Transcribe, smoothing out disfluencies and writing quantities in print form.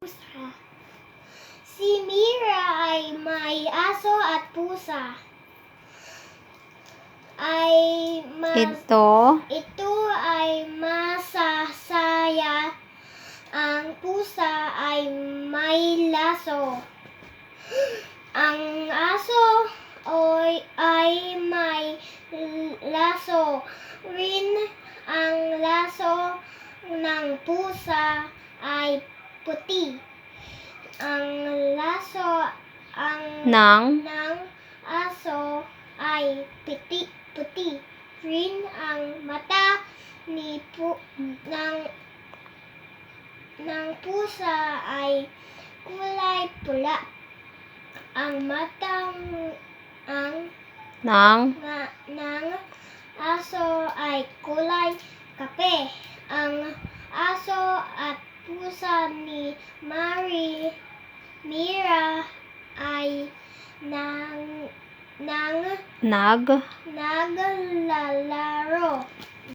Pusa. Si Mira ay may aso at pusa. Ito ay masasaya. Ang pusa ay may laso. Ang aso ay may laso rin. Ang laso ng pusa ay puti. Ang laso ng aso ay puti rin. Ang mata ng pusa ay kulay pula. Ang mata ng aso ay kulay kape. Ang aso at pusa ni Mira ay naglalaro.